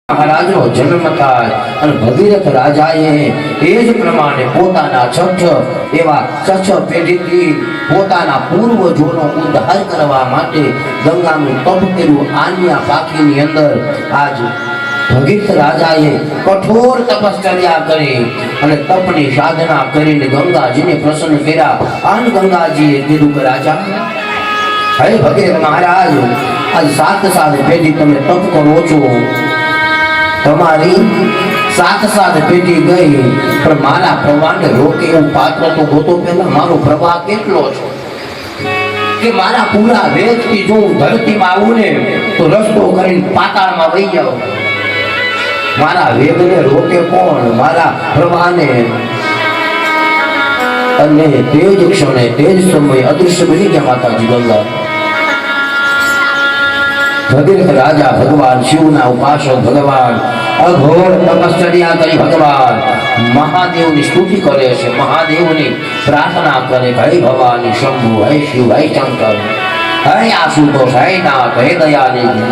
મહારાજનો જન્મ થાય અને ભગીરથ રાજાએ એ જ પ્રમાણે પોતાના છઠ એવા છઠ પેઢીથી પોતાના પૂર્વજોનો ઉદ્ધાર કરવા માટે ગંગાનું તપ કર્યું. આન્યા પાખીની અંદર આજ ભગીરથ રાજાએ કઠોર તપશ્ચર્યા કરી અને તપની સાધના કરીને ગંગાજીને પ્રસન્ન કર્યા. આન ગંગાજીએ કીધું કે રાજા, હે ભગીરથ મહારાજ, આજ સાત પેઢી તમે તપ કરો છો, તમારી સાત પેઢી ગઈ, પણ મારા પ્રવાહને રોકે એવું પાત્ર તો ગોતો. પહેલા મારો પ્રવાહ કેટલો છે કે મારા પૂરા વેગથી જો હું ધરતીમાં આવું ને તો રસ્તો કરીને પાતાળમાં વહી જાઉં. મારા વેગને રોકે કોણ? મારા પ્રવાહને. અને તે જ ક્ષણે તે જ સમયે અદૃશ્ય બની ગયા માતાજી ગંગા. ભગીરથ રાજા ભગવાન શિવના ઉપાસક ભગવાન અઘોર તપશ્ચર્યા કરી ભગવાન મહાદેવની સ્તુતિ કરે છે, મહાદેવની પ્રાર્થના કરે. હે ભવાની શંભુ, હે શિવ, હે શંકર, હે આશુતોષ, હે નાથ, હે દયાનિધિ.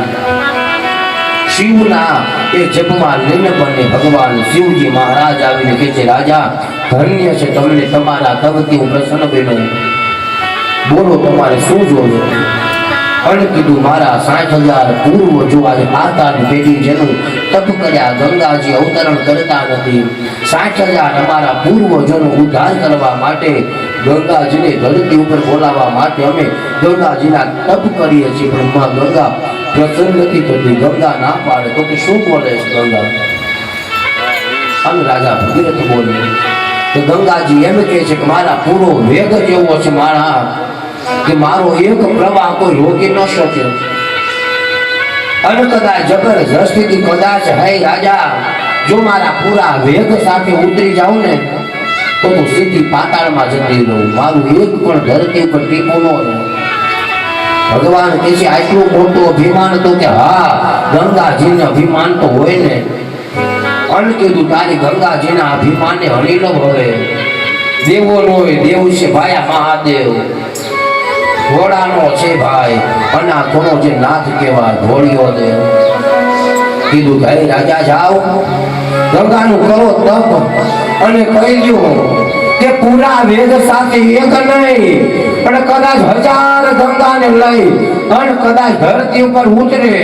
શિવના એ જપમાં લીન બને ભગવાન શિવજી મહારાજ આવીને કહે છે, રાજા ધન્ય છે તમને, તમારા તપથી હું પ્રસન્ન બન્યો. બોલો તમારે શું જોયું? અને કીધું મારા 60,000 પૂર્વજો આજે પાતાળની પેઢી જેનું તપ કર્યા ગંગાજી અવતરણ કરતા નથી. 60,000 અમારા પૂર્વજોનો ઉદ્ધાર કરવા માટે ગંગાજીને ધરતી ઉપર બોલાવવા માટે અમે ગંગાજીના તપ કરીએ છીએ, પણ માં ગંગા પ્રસન્ન નથી થતી. ગંગા ના પાડે તો કે શું બોલે છે ગંગા? અને રાજા ભગીરથ બોલે તો ગંગાજી એમ કહે છે કે મારા પૂરો વેગ જ એવો છે મારા કે મારો એક પ્રવાહ કોઈ રોકી ન શકે. અને કદાચ જબરજસ્તીથી કદાચ હે રાજા જો મારા પૂરા વેગ સાથે ઉતરી જાઉં ને તો હું સીધી પાતાળમાં જતી રહું, મારું એક પણ ધરતી ઉપર ટીપું ન રહે. ભગવાન કહે છે આટલું મોટું અભિમાન તો કે હા ગંગાજીને અભિમાન તો હોય ને. અને કીધું તારી ગંગાજીના અભિમાનને હણી ન ભવે. દેવો નો હોય, દેવ છે ભાયા મહાદેવ, ઘોડાનો છે ભાઈ, અને આ થોડો જે નાથ કહેવાય ઘોડીઓ દે. કીધું કે હે રાજા જાઓ ગંગાનું કરો તપ અને કહી દો કે પૂરા વેગ સાથે એક નહીં પણ કદાચ 1000 ગંગાને લઈ અને કદાચ ધરતી ઉપર ઉતરે,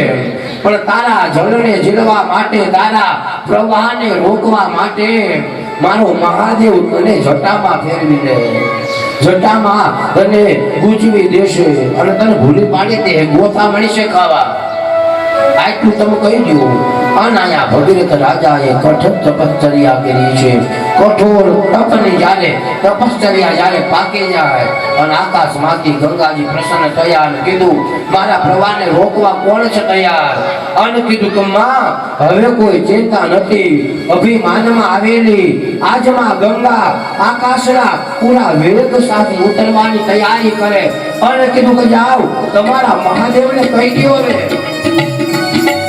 પણ તારા જળને ઝીલવા માટે, તારા પ્રવાહને રોકવા માટે મારો મહાદેવ તને જટામાં ફેરવી દે, જટામાં તને ગુજવી દેશે અને તને ભૂલી પાડી દે, ગોથા મળશે ખાવા. આટલું તમે કહી દો. અનાયા ભગીરથ રાજાએ કઠોર તપશ્ચર્યા કરી છે. કઠોર તપની જ્યારે તપશ્ચર્યા જ્યારે પાકી જાય અને આકાશમાંથી ગંગાજી પ્રસન્ન થયા અને કીધું મારા પ્રવાહને રોકવા કોણ છે તૈયાર? અને કીધું કે માં હવે કોઈ ચિંતા નથી, અભિમાનમાં આવેલી આજમાં ગંગા આકાશના પૂરા વેગ સાથે ઉતરવાની તૈયારી કરે. અને કીધું કે જાઓ તમારા મહાદેવને કહી દો રે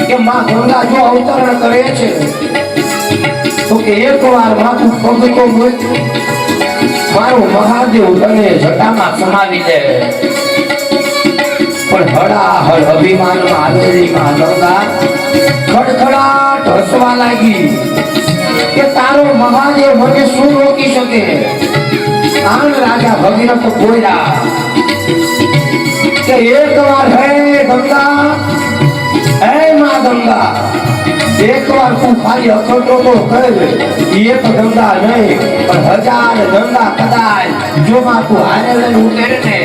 કે માં ગંગા જો અવતરણ કરે છે તો કે એકવાર માથું પગ તો મારો મહાદેવ તને જટામાં સમાવી દે. પણ હળાહળ અભિમાનમાં આવેલી માં ગંગા ખડખડાટ હસવા લાગી કે તારો મહાદેવ મને શું રોકી શકે? આન રાજા ભગીરથ બોલ્યા કે એકવાર હે ગંગા, હે માં ગંગા, એકવાર તું ખાલી અખડતો તો કર. એક ગંગા નહીં પણ 1000 ગંગા કદાચ જો માં તું હારે લઈને ઉતરે ને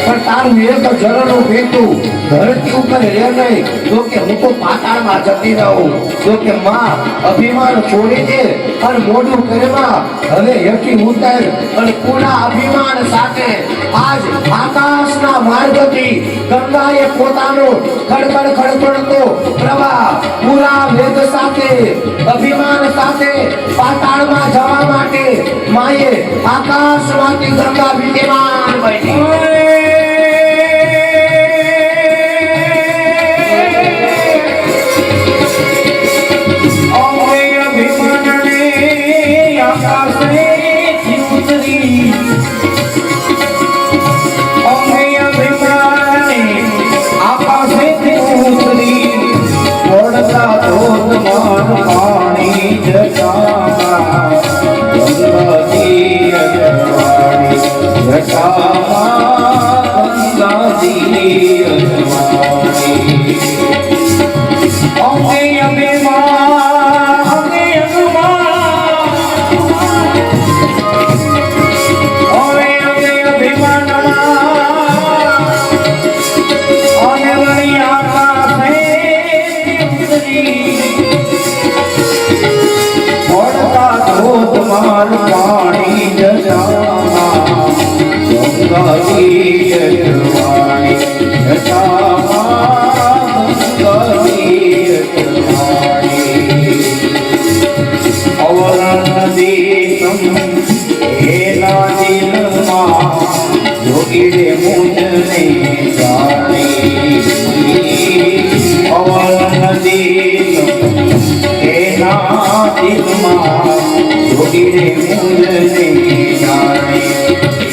પણ તારું એક જળનું ભેટું ધરતી ઉપર રહે નહીં તો કે હું તો પાતાળમાં જતી રહું. તો કે માં અભિમાન છોડી દે અને મોઢું કરમાં હવે હેઠી ઉતર અને પૂરા અભિમાન સાથે આજ આકાશના માર્ગથી ગંગાએ પોતાનો ખડખડ ખડખડતો પ્રવાહ પૂરા વેગ સાથે અભિમાન સાથે પાતાળમાં જવા માટે માએ આકાશમાંથી ગંગા વિદ્યમાન બની. આકાશે ઉતરી પડતા ધોધમાં દિલમાં જોગી રે મુજને જાણે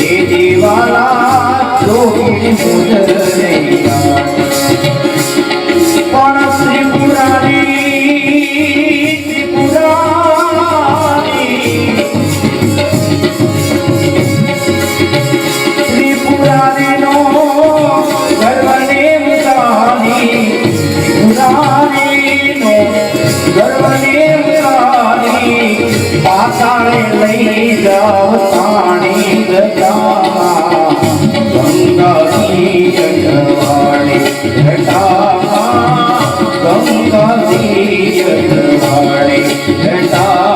એ દીવાના જોગી મુજને જાણે પણ ત્રિપુરારીનો ગર્વને મુકાની પુરારીનો ગર્વને મુકાની પાતાળે લઈ જાવ તાણી ગતા ગંગાની જટવાણી જટા ગંગાની જટવાણી જટા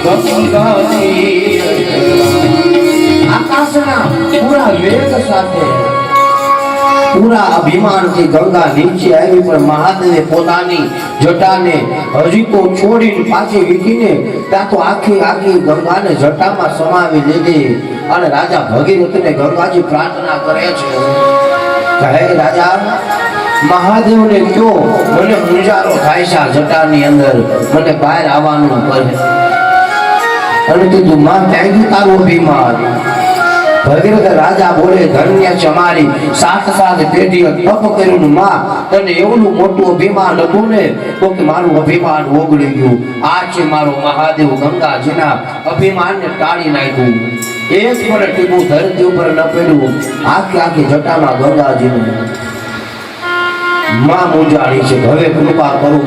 ગંગાની આકાશના પૂરા વેગ સાથે પૂરા અભિમાનથી ગંગા નીચે આવી પણ મહાદેવે પોતાની જટાને હજી તો છોડીને પાછી વીખીને ત્યાં તો આખી ગંગાને જટામાં સમાવી લીધી અને રાજા ભગીરથને ગંગાજી પ્રાર્થના કરે છે હે રાજા મહાદેવને કયો મને મુંજારો થાય છે આ જટાની અંદર મને બહાર આવવાનું કરે અને કીધું માં ત્યાંથી તારું અભિમાન ભગીરથ રાજા બોલે ધન્ય છે મારી સાત પેઢીએ તપ કર્યું માં તને એવું મોટું અભિમાન હતું ને તો કે મારું અભિમાન ઓગળી ગયું આ છે મારો મહાદેવ ગંગાજીના અભિમાનને ટાળી નાખ્યું એક પણ ટીપું ધરતી ઉપર ન પડ્યું આખી જટામાં ગંગાજીનું માં મુંજાણી છે હવે કૃપા કરું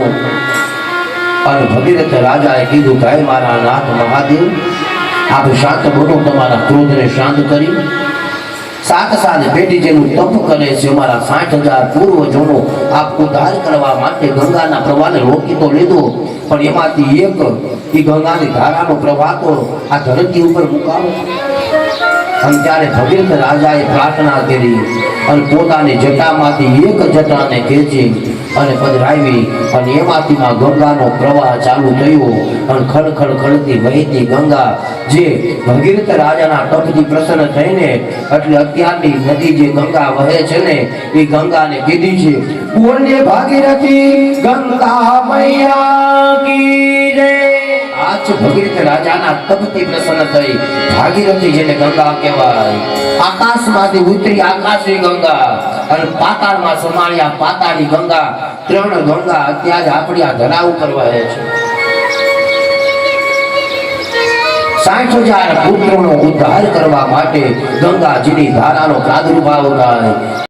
અને ભગીરથ રાજાએ કીધું કે હે મારા નાથ મહાદેવ આપ શાંત બનો તમારા ક્રોધને શાંત કરી સાત પેઢી જેનું તપ કરે છે અમારા 60,000 પૂર્વજોનો આપ ઉદ્ધાર કરવા માટે ગંગાના પ્રવાહને રોકી તો લીધો પણ એમાંથી એક એ ગંગાની ધારાનો પ્રવાહ તો આ ધરતી ઉપર મુકાવો અને ત્યારે ભગીરથ રાજાએ પ્રાર્થના કરી અને પોતાની જટામાંથી એક જટાને ખેંચી અને પધરાવી અને એમાંથી ગંગાનો પ્રવાહ ચાલુ થયો અને ખડખડ ખડતી વહેતી ગંગા જે ભગીરથ રાજાના તપથી પ્રસન્ન થઈને એટલે અત્યારની નદી જે ગંગા વહે છે ને એ ગંગાને કીધી છે બોલે ભાગીરથી ગંગા મૈયા કી જય આજ ભગીરથ રાજાના તપથી પ્રસન્ન થઈ ભાગીરથી જેને ગંગા કહેવાય આકાશમાંથી ઉતરી આકાશી ગંગા અને પાતાળમાં સમાળ્યા પાતાળી ગંગા ત્રણ ગંગા અત્યારે આપણી આ ધરા ઉપર વહે છે 60,000 પુત્રોનો ઉદ્ધાર કરવા માટે ગંગાજીની ધારાનો પ્રાદુર્ભાવ થાય